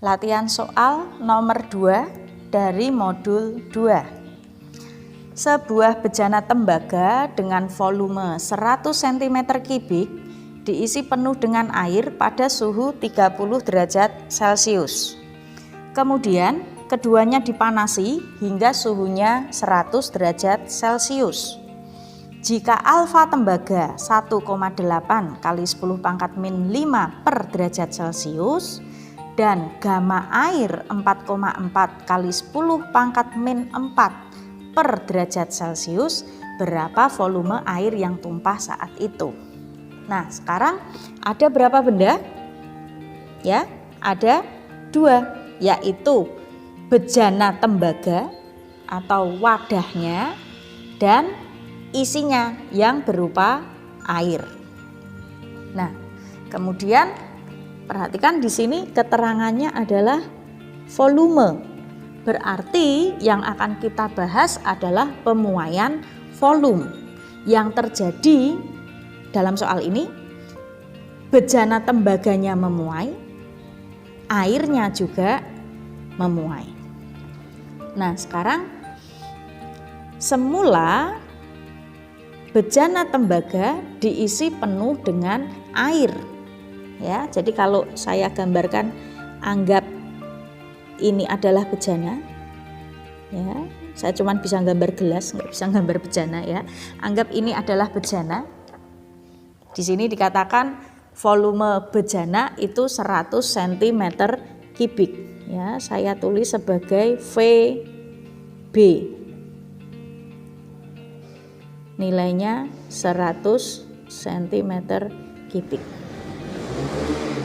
Latihan soal nomor 2 dari modul 2. Sebuah bejana tembaga dengan volume 100 cm3 diisi penuh dengan air pada suhu 30 derajat Celcius. Kemudian keduanya dipanasi hingga suhunya 100 derajat Celcius. Jika alfa tembaga 1,8 kali 10⁻⁵ per derajat Celcius dan gamma air 4,4 kali 10⁻⁴ per derajat Celcius, berapa volume air yang tumpah saat itu? Nah, sekarang ada berapa benda? Ya, ada 2, yaitu bejana tembaga atau wadahnya dan isinya yang berupa air. Nah, kemudian perhatikan di sini keterangannya adalah volume. Berarti yang akan kita bahas adalah pemuaian volume yang terjadi dalam soal ini. Bejana tembaganya memuai, airnya juga memuai. Nah, sekarang semula bejana tembaga diisi penuh dengan air. Ya, jadi kalau saya gambarkan, anggap ini adalah bejana. Ya, saya cuma bisa gambar gelas, nggak bisa gambar bejana ya. Anggap ini adalah bejana. Di sini dikatakan volume bejana itu 100 cm3. Ya, saya tulis sebagai VB. Nilainya 100 cm3.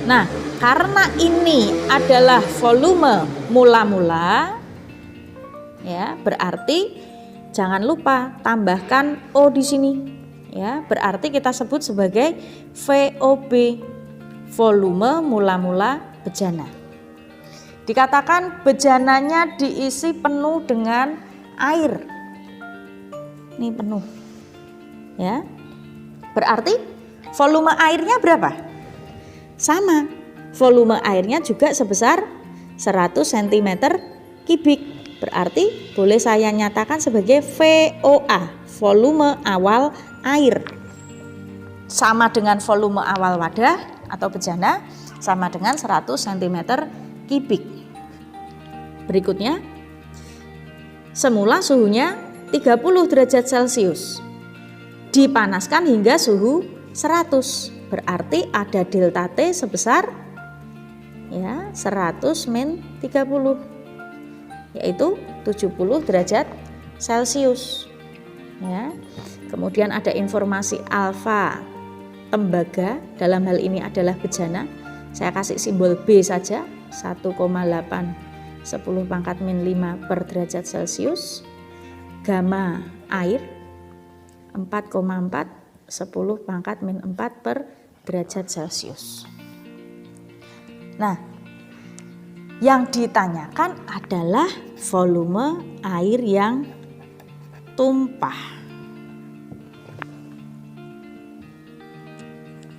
Nah, karena ini adalah volume mula-mula, ya, berarti jangan lupa tambahkan O di sini. Ya, berarti kita sebut sebagai VOB, volume mula-mula bejana. Dikatakan bejananya diisi penuh dengan air. Ini penuh. Ya. Berarti volume airnya berapa? Sama, volume airnya juga sebesar 100 cm3. Berarti boleh saya nyatakan sebagai VOA, volume awal air. Sama dengan volume awal wadah atau bejana, sama dengan 100 cm3. Berikutnya, semula suhunya 30 derajat Celcius. Dipanaskan hingga suhu 100. Berarti ada delta T sebesar ya 100-30, yaitu 70 derajat Celcius. Ya. Kemudian ada informasi alfa tembaga, dalam hal ini adalah bejana. Saya kasih simbol B saja, 1,8 10⁻⁵ per derajat Celcius. Gamma air 4,4 10⁻⁴ per derajat Celcius. Nah, yang ditanyakan adalah volume air yang tumpah.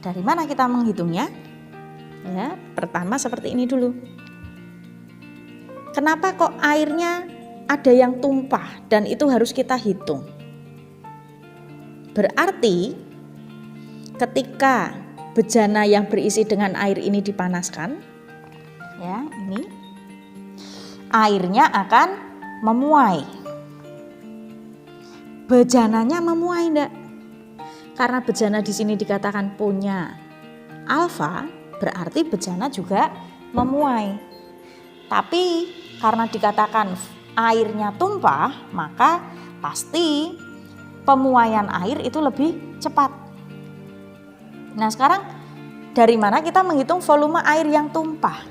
Dari mana kita menghitungnya? Ya, pertama seperti ini dulu. Kenapa kok airnya ada yang tumpah dan itu harus kita hitung? Berarti ketika bejana yang berisi dengan air ini dipanaskan, ya ini, airnya akan memuai. Bejananya memuai enggak? Karena bejana di sini dikatakan punya alfa, berarti bejana juga memuai. Tapi karena dikatakan airnya tumpah, maka pasti pemuaian air itu lebih cepat. Nah, sekarang dari mana kita menghitung volume air yang tumpah?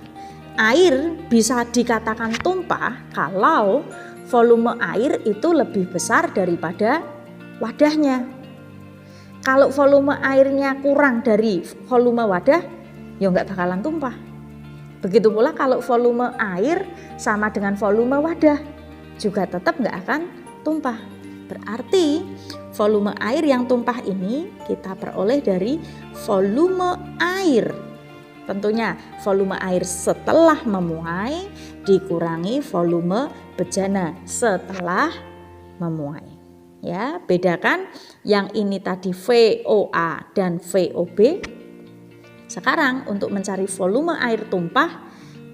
Air bisa dikatakan tumpah kalau volume air itu lebih besar daripada wadahnya. Kalau volume airnya kurang dari volume wadah, ya nggak bakalan tumpah. Begitu pula kalau volume air sama dengan volume wadah, juga tetap nggak akan tumpah. Berarti volume air yang tumpah ini kita peroleh dari volume air tentunya volume air setelah memuai dikurangi volume bejana setelah memuai. Ya, bedakan yang ini tadi VOA dan VOB. Sekarang untuk mencari volume air tumpah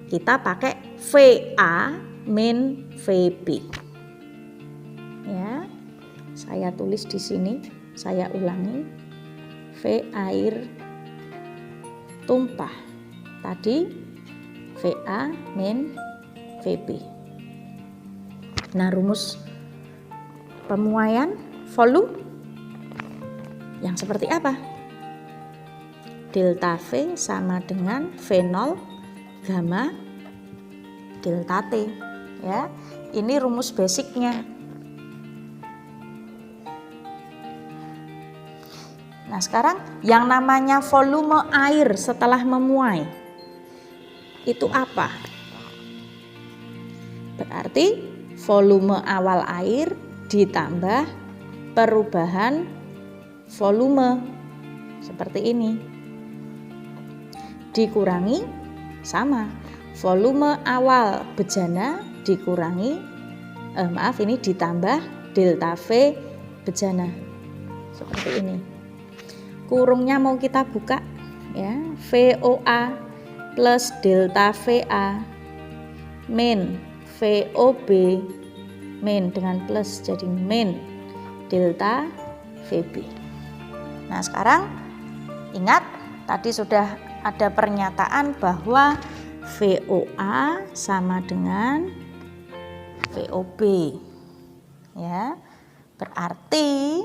kita pakai VA min VB. Ya. Saya tulis di sini, saya ulangi. V air tumpah tadi VA min VB. Nah, rumus pemuaian volume yang seperti apa? Delta V sama dengan V0 gamma delta T. Ya, ini rumus basicnya. Nah, sekarang yang namanya volume air setelah memuai itu apa? Berarti volume awal air ditambah perubahan volume seperti ini. Dikurangi sama volume awal bejana dikurangi ini ditambah delta V bejana seperti ini. Kurungnya mau kita buka ya, VOA plus delta VA min VOB min dengan plus jadi min delta VB. Nah, sekarang ingat tadi sudah ada pernyataan bahwa VOA sama dengan VOB. Ya. Berarti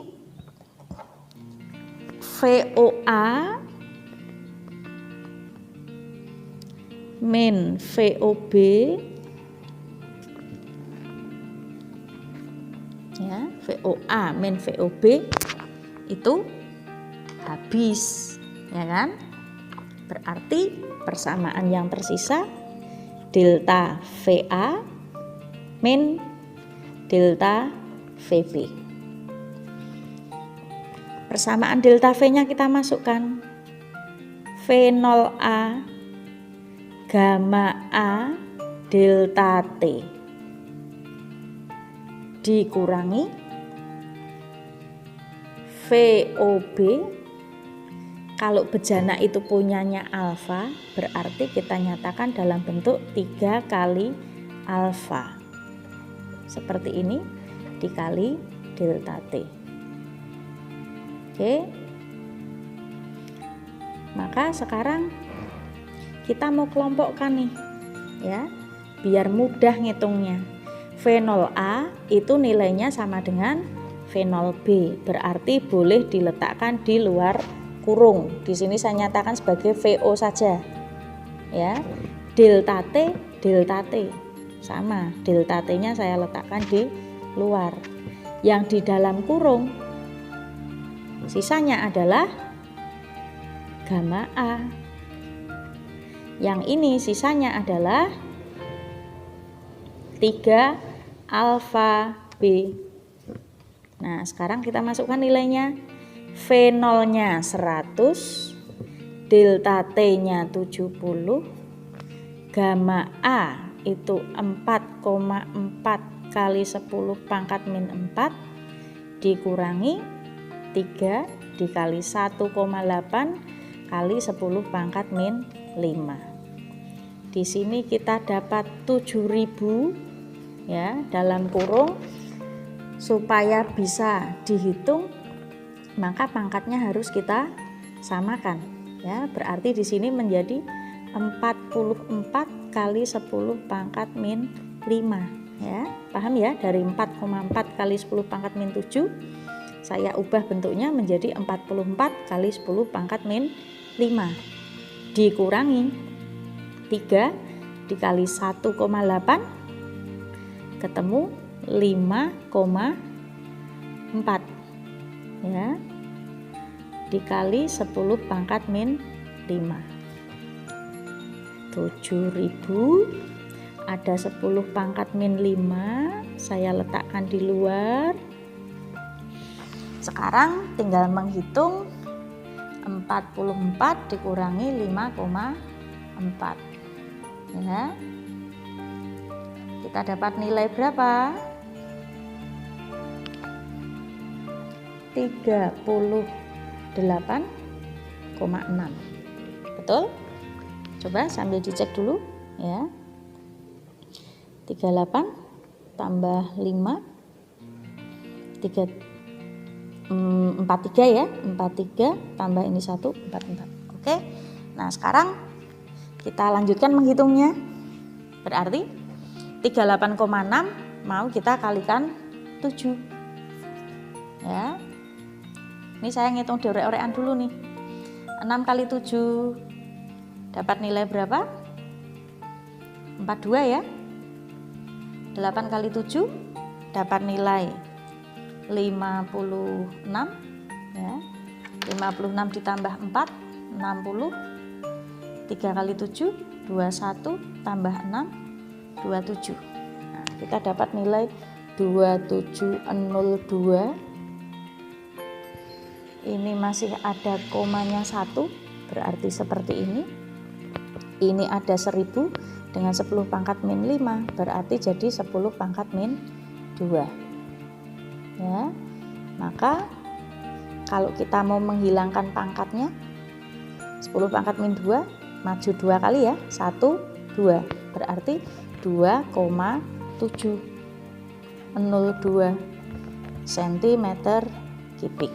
VOA min VOB ya, VOA min VOB itu habis, ya kan? Berarti persamaan yang tersisa delta VA min delta VB. Persamaan delta V-nya kita masukkan. V0A gamma A delta T dikurangi VOB. Kalau bejana itu punyanya alfa, berarti kita nyatakan dalam bentuk 3 kali alfa. Seperti ini dikali delta T. Oke. Maka sekarang kita mau kelompokkan nih ya, biar mudah ngitungnya. V0A itu nilainya sama dengan V0B, berarti boleh diletakkan di luar kurung. Di sini saya nyatakan sebagai VO saja. Ya. Delta T sama, delta T-nya saya letakkan di luar. Yang di dalam kurung sisanya adalah gamma A. Yang ini sisanya adalah 3 alfa B. Nah, sekarang kita masukkan nilainya. V0-nya 100, delta T-nya 70, gamma A itu 4,4 kali 10 pangkat min 4 dikurangi 3 dikali 1,8 kali 10 pangkat min 5. Di sini kita dapat 7.000 ya dalam kurung. Supaya bisa dihitung maka pangkatnya harus kita samakan ya. Berarti di sini menjadi 44 kali 10 pangkat min 5 ya. Paham ya? Dari 4,4 kali 10 pangkat min 7 saya ubah bentuknya menjadi 44 kali 10 pangkat min 5 dikurangi 3 dikali 1,8 ketemu 5,4 ya, dikali 10 pangkat min 5. 7.000 ada 10 pangkat min 5 saya letakkan di luar. Sekarang tinggal menghitung 44 dikurangi 5,4 Ya. Kita dapat nilai berapa? 38,6. Betul? Coba sambil dicek dulu ya. 38 tambah 5 43 ya. 43 tambah ini 1 44. Oke. Nah, sekarang kita lanjutkan menghitungnya. Berarti 38,6 mau kita kalikan 7. Ya. Ini saya ngitung diorek-orekan dulu nih. 6 kali 7 dapat nilai berapa? 42 ya. 8 kali 7 dapat nilai 56 ya. 56 ditambah 4 60. 3 kali 7 21 tambah 6 27. Nah, kita dapat nilai 2702. Ini masih ada komanya 1, berarti seperti ini. Ini ada 1000 dengan 10 pangkat min 5, berarti jadi 10 pangkat min 2. Ya. Maka kalau kita mau menghilangkan pangkatnya 10 pangkat min 2 maju 2 kali ya. 1 2 berarti 2,702 cm kubik.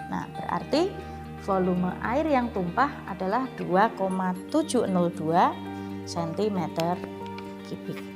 Nah, berarti volume air yang tumpah adalah 2,702 cm kubik.